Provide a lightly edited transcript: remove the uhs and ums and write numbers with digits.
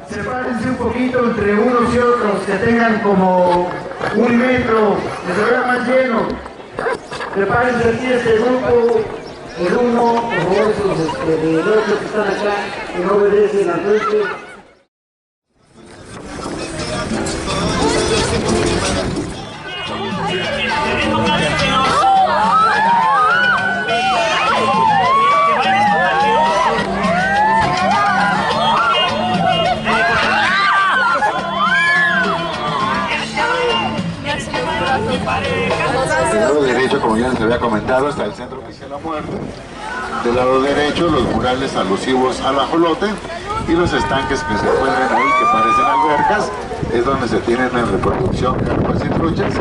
Sepárense un poquito entre unos y otros, que tengan como 1 metro, que se vea más lleno. Sepárense aquí este grupo, el uno, por favor, de los que están acá, que no obedecen al frente. Del lado derecho, como ya les había comentado, está el Centro Oficial a Muerte. Del lado derecho, los murales alusivos al ajolote y los estanques que se encuentran ahí, que parecen albercas, es donde se tienen en reproducción carpas y truchas.